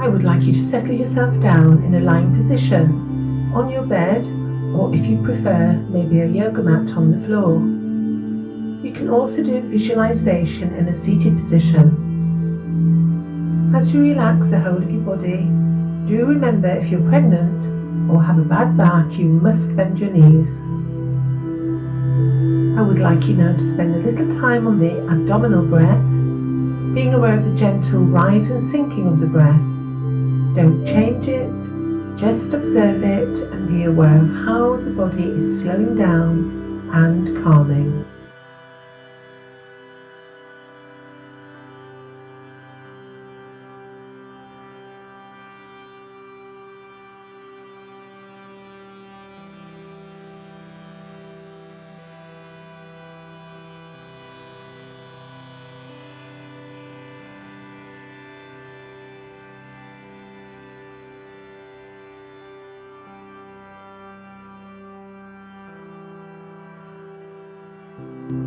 I would like you to settle yourself down in a lying position, on your bed, or if you prefer, maybe a yoga mat on the floor. You can also do visualization in a seated position. As you relax the whole of your body, do remember if you're pregnant or have a bad back, you must bend your knees. I would like you now to spend a little time on the abdominal breath, being aware of the gentle rise and sinking of the breath. Don't change it, just observe it and be aware of how the body is slowing down and calming.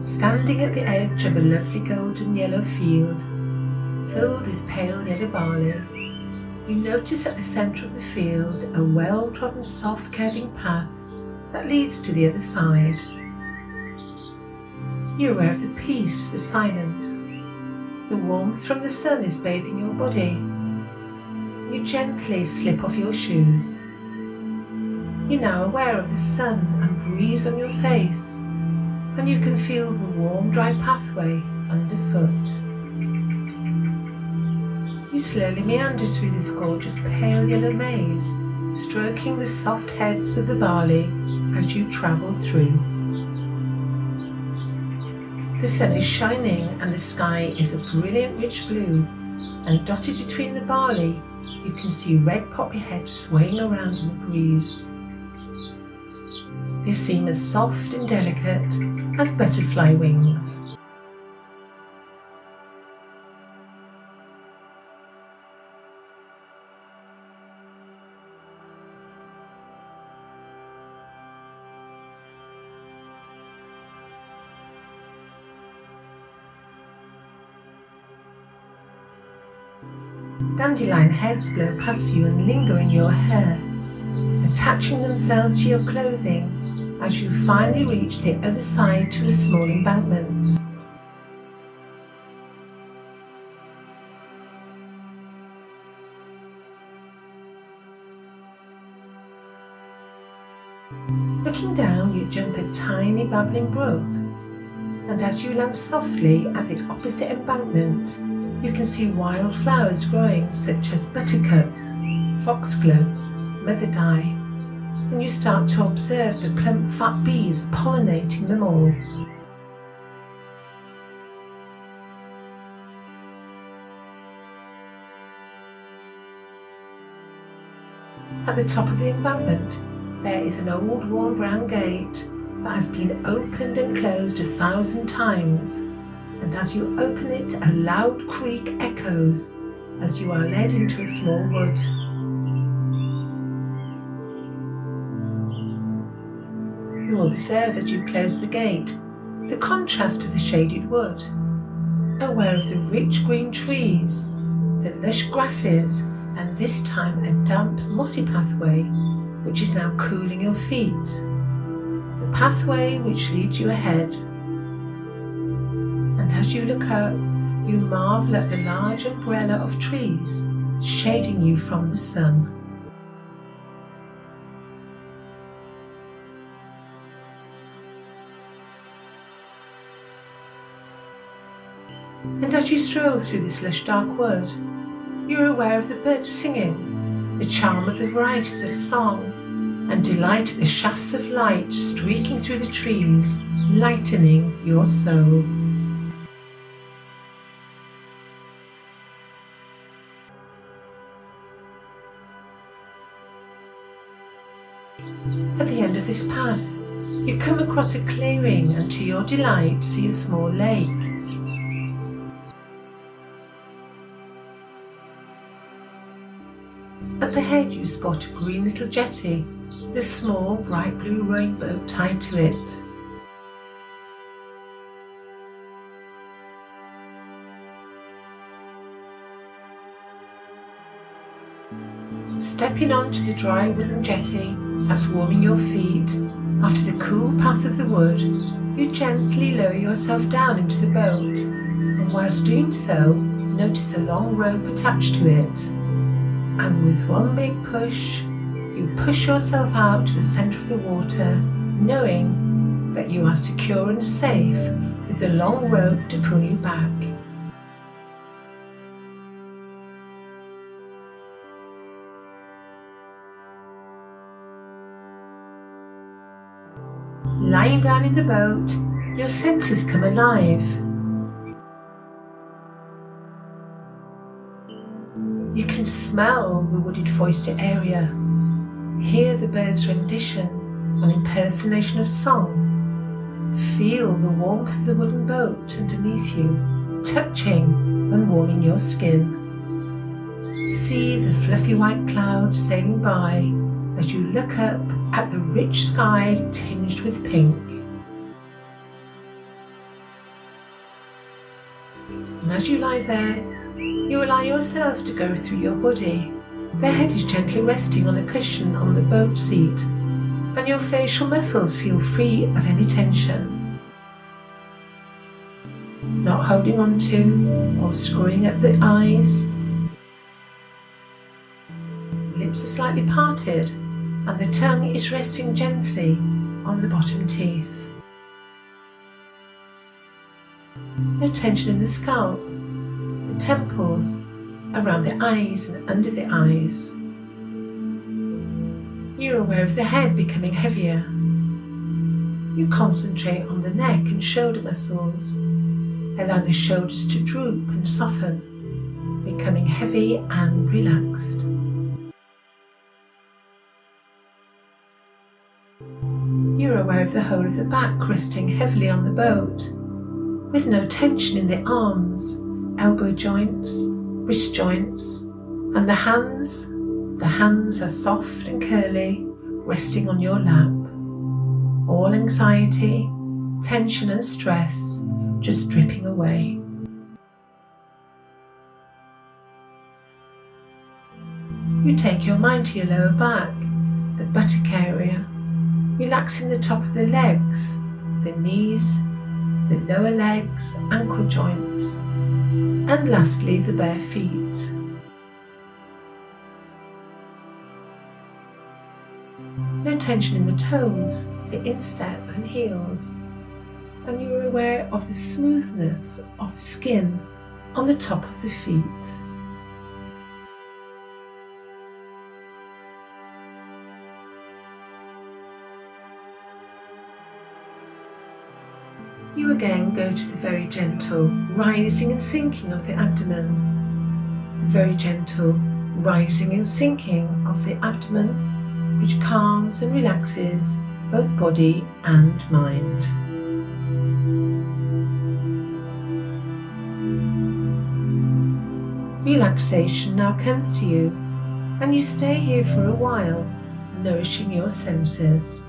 Standing at the edge of a lovely golden yellow field, filled with pale yellow barley, you notice at the centre of the field a well-trodden soft curving path that leads to the other side. You're aware of the peace, the silence. The warmth from the sun is bathing your body. You gently slip off your shoes. You're now aware of the sun and breeze on your face, and you can feel the warm, dry pathway underfoot. You slowly meander through this gorgeous pale yellow maze, stroking the soft heads of the barley as you travel through. The sun is shining and the sky is a brilliant rich blue, and dotted between the barley you can see red poppy heads swaying around in the breeze. They seem as soft and delicate as butterfly wings. Dandelion heads blow past you and linger in your hair, attaching themselves to your clothing as you finally reach the other side to a small embankment. Looking down, you jump a tiny babbling brook, and as you land softly at the opposite embankment, you can see wild flowers growing such as buttercups, foxgloves, mother-dye, and you start to observe the plump fat bees pollinating them all. At the top of the embankment, there is an old worn brown gate that has been opened and closed 1,000 times, and as you open it, a loud creak echoes as you are led into a small wood. You observe as you close the gate the contrast of the shaded wood, aware of the rich green trees, the lush grasses, and this time a damp mossy pathway which is now cooling your feet. The pathway which leads you ahead. And as you look up, you marvel at the large umbrella of trees shading you from the sun. And as you stroll through this lush dark wood, you are aware of the birds singing, the charm of the varieties of song, and delight at the shafts of light streaking through the trees, lightening your soul. At the end of this path, you come across a clearing and to your delight see a small lake. Up ahead you spot a green little jetty with a small bright blue rowing boat tied to it. Stepping onto the dry wooden jetty that's warming your feet after the cool path of the wood, you gently lower yourself down into the boat, and whilst doing so, notice a long rope attached to it. And with one big push, you push yourself out to the centre of the water, knowing that you are secure and safe with the long rope to pull you back. Lying down in the boat, your senses come alive. You can smell the wooded forested area, hear the birds' rendition, an impersonation of song, feel the warmth of the wooden boat underneath you, touching and warming your skin. See the fluffy white clouds sailing by as you look up at the rich sky tinged with pink. And as you lie there, you allow yourself to go through your body. The head is gently resting on a cushion on the boat seat, and your facial muscles feel free of any tension. Not holding on to or screwing up the eyes. Lips are slightly parted, and the tongue is resting gently on the bottom teeth. No tension in the scalp, the temples, around the eyes and under the eyes. You're aware of the head becoming heavier. You concentrate on the neck and shoulder muscles, allowing the shoulders to droop and soften, becoming heavy and relaxed. You're aware of the whole of the back resting heavily on the boat, with no tension in the arms, elbow joints, wrist joints, and the hands. The hands are soft and curly, resting on your lap. All anxiety, tension and stress just dripping away. You take your mind to your lower back, the buttock area, relaxing the top of the legs, the knees, the lower legs, ankle joints, and lastly the bare feet. No tension in the toes, the instep and heels, and you are aware of the smoothness of the skin on the top of the feet. You again go to the very gentle rising and sinking of the abdomen, the very gentle rising and sinking of the abdomen, which calms and relaxes both body and mind. Relaxation now comes to you, and you stay here for a while, nourishing your senses.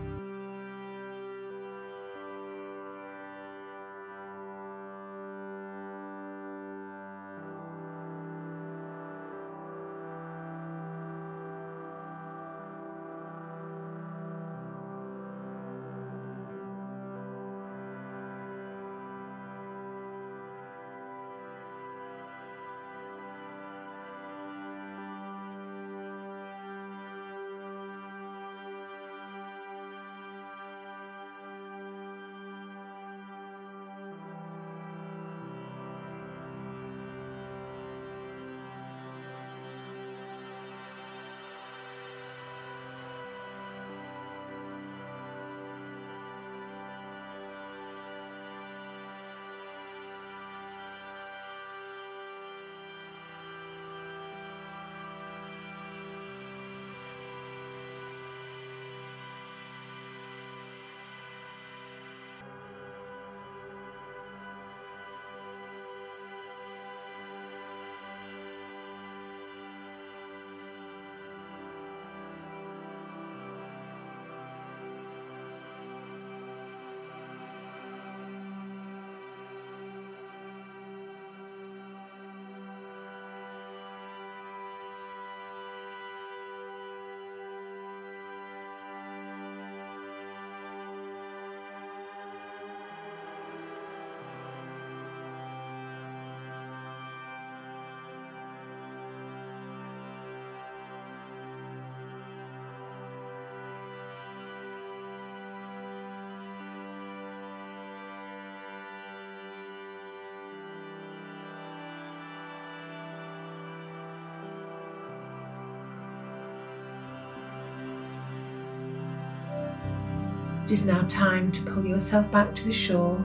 It is now time to pull yourself back to the shore.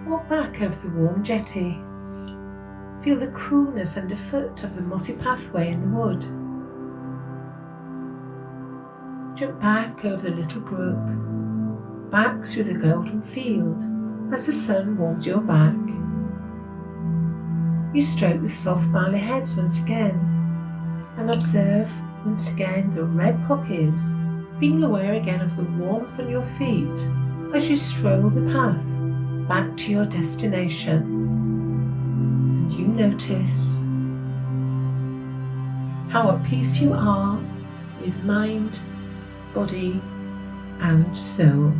Walk back over the warm jetty. Feel the coolness underfoot of the mossy pathway in the wood. Jump back over the little brook, back through the golden field as the sun warms your back. You stroke the soft barley heads once again and observe once again the red poppies, being aware again of the warmth on your feet as you stroll the path back to your destination. And you notice how at peace you are with mind, body and soul.